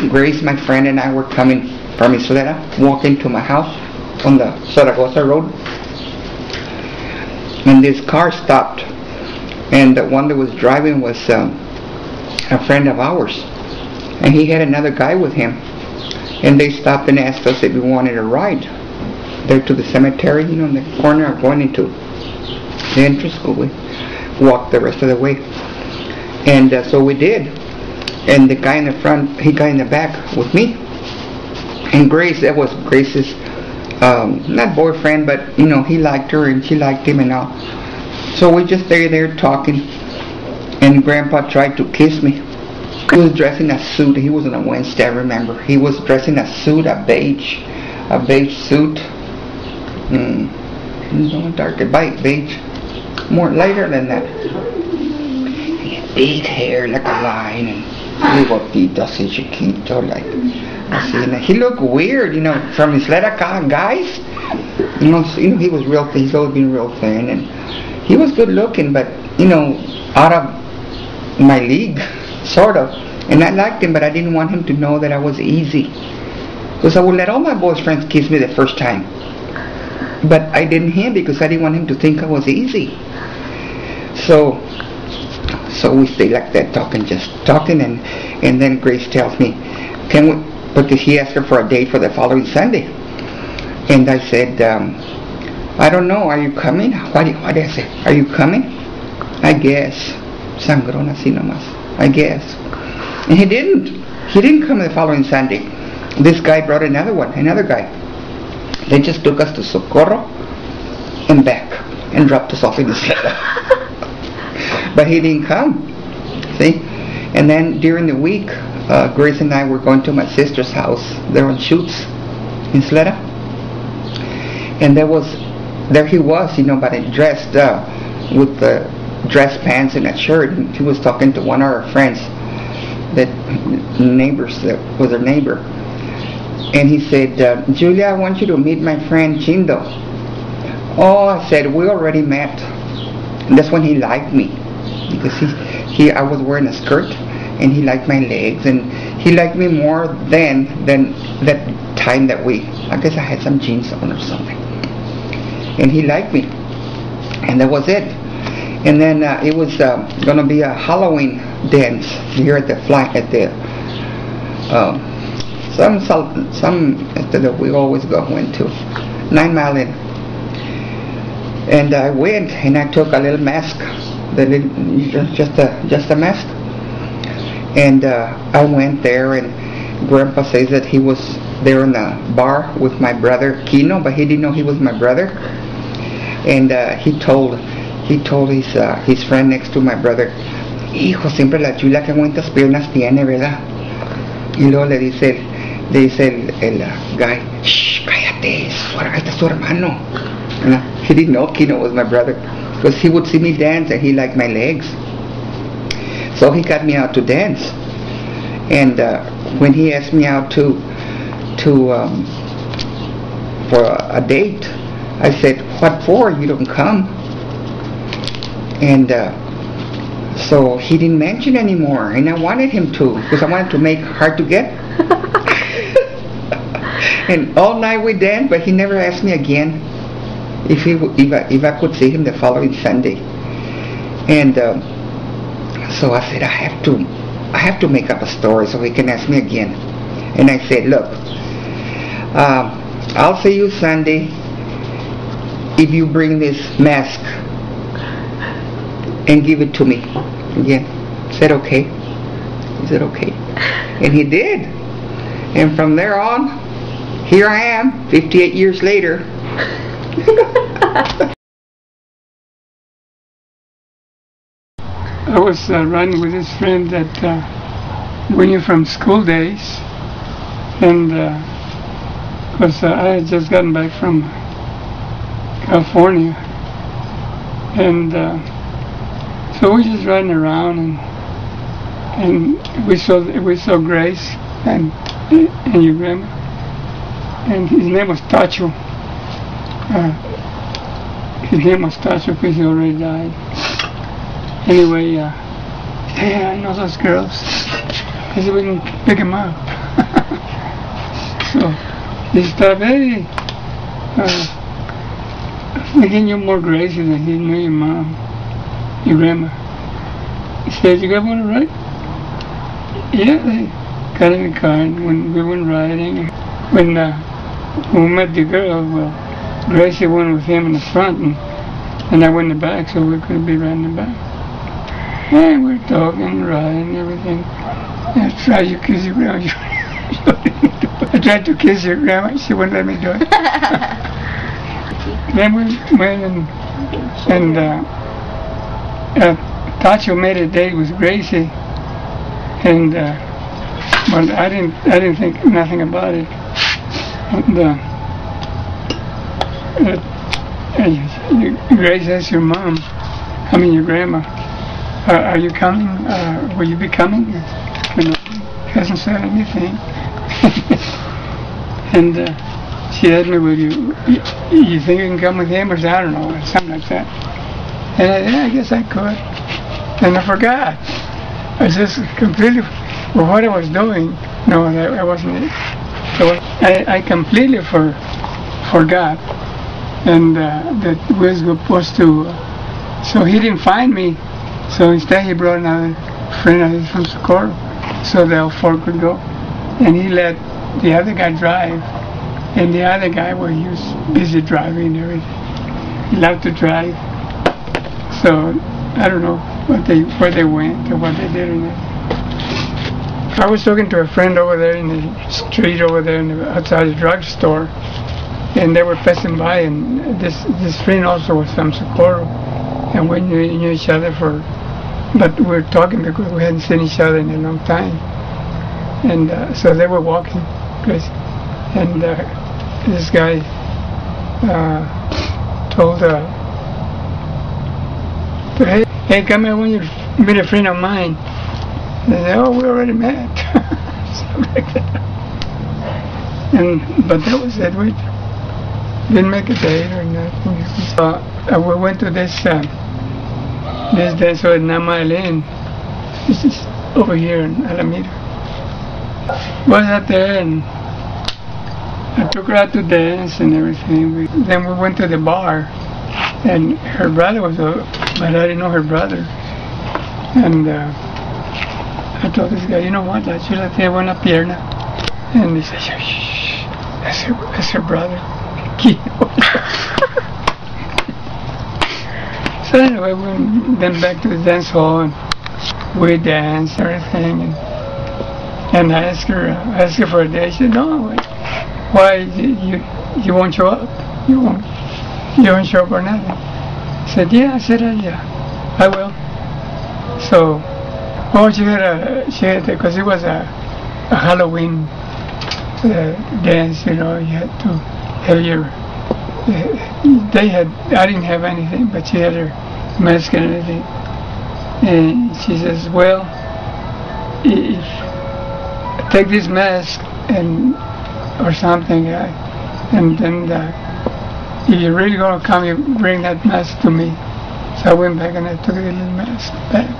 Grace, my friend, and I were coming from Isleta, walking to my house on the Zaragoza Road, and this car stopped, and the one that was driving was a friend of ours, and he had another guy with him, and they stopped and asked us if we wanted a ride there to the cemetery, in the corner of going into the entrance school. We walked the rest of the way, and so we did. And the guy in the front, he got in the back with me. And Grace, that was Grace's, not boyfriend, but, he liked her and she liked him and all. So we just stayed there talking. And Grandpa tried to kiss me. He was dressed in a suit. He was on a Wednesday, I remember. He was dressed in a suit, a beige suit. Darker, beige. More lighter than that. He had big hair like a lion and bigotito así chiquito, like así. And he looked weird, from his letter guys. He was real. He's always been real thin, and he was good looking, but out of my league, sort of. And I liked him, but I didn't want him to know that I was easy, because I would let all my boys' friends kiss me the first time. But I didn't him because I didn't want him to think I was easy. So we stay like that, just talking, and then Grace tells me, can we, because he asked her for a date for the following Sunday. And I said, I don't know, are you coming? What did I say? Are you coming? I guess. Sangrón así nomás. I guess. And he didn't come the following Sunday. This guy brought another guy. They just took us to Socorro and back and dropped us off in the center. But he didn't come, see? And then during the week, Grace and I were going to my sister's house there on Schutz in Sleta. And there he was, but dressed with the dress pants and a shirt. And he was talking to one of our friends, that was her neighbor. And he said, Julia, I want you to meet my friend Chindo. Oh, I said, we already met. And that's when he liked me, because I was wearing a skirt, and he liked my legs, and he liked me more than that time that I guess I had some jeans on or something. And he liked me, and that was it. And then it was going to be a Halloween dance here at some that we always went to, 9 Mile Inn. And I went and I took a little mask, just a mask. And I went there, and Grandpa says that he was there in the bar with my brother Kino, but he didn't know he was my brother. And he told his friend next to my brother, hijo, siempre la chula que buenas piernas tiene, ¿verdad? Y luego le dice el guy, shh, cállate, este es su hermano. And he didn't know Kino was my brother, because he would see me dance and he liked my legs. So he got me out to dance. And when he asked me out for a date, I said, what for? You don't come. And so he didn't mention anymore, and I wanted him to, because I wanted to make hard to get. And all night we danced, but he never asked me again if I could see him the following Sunday. And so I said, I have to make up a story so he can ask me again. And I said, look, I'll see you Sunday if you bring this mask and give it to me again. I said, okay. He said, okay. And he did. And from there on, here I am, 58 years later. I was riding with this friend that we knew from school days, and because I had just gotten back from California, and so we were just riding around, and we saw Grace and your grandma, and his name was Tacho. His name was Tacho because he already died. Anyway, yeah, I know those girls. I said, we can pick him up. So he stopped, hey, I'm thinking you're more Gracie than he knew your mom, your grandma. He said, you guys want to ride? Yeah, they got in the car, and when we went riding, when we met the girl, well, Gracie went with him in the front, and I went in the back, so we couldn't be right in the back. And we're talking, riding, everything. And I tried to kiss your grandma. I tried to kiss your grandma. She wouldn't let me do it. Then we went and Tacho made a date with Gracie, and but I didn't think nothing about it. And Gracie asked your mom, I mean your grandma, are you coming? Will you be coming? He hasn't said anything. And she asked me, will you think you can come with him, or I don't know, something like that. And I said, yeah, I guess I could. And I forgot. I just completely, well, what I was doing, no, I wasn't. I completely forgot. And that we was supposed to, so he didn't find me. So instead he brought another friend of his from Socorro, so the all four could go. And he let the other guy drive. And the other guy, well, he was busy driving and everything. He loved to drive. So I don't know where they went or what they did or not. I was talking to a friend over there in the street over there outside the drugstore, and they were passing by, and this friend also was from Socorro, and we knew each other but we were talking because we hadn't seen each other in a long time. And so they were walking, and this guy told hey, come here, I want you to meet a friend of mine. And they said, oh, we already met. Something like that. But that was it. We didn't make a date or nothing. We went to this dance with Nama Elaine. This is over here in Alameda. Was out there, and I took her out to dance and everything. Then we went to the bar, and her brother was but I didn't know her brother. And I told this guy, you know what, la chula tiene buena pierna. And he said, shh, that's her brother. So anyway, we went then back to the dance hall, and we danced and everything. And I asked her for a date. She said, no, why, you won't show up? You won't show up or nothing? I said, yeah. I said, yeah, I will. So, she had because it was a Halloween dance, you know, you had to have your, I didn't have anything, but she had her mask and everything. And she says, well, take this mask or something, and then if you're really going to come, you bring that mask to me. So I went back and I took the little mask back.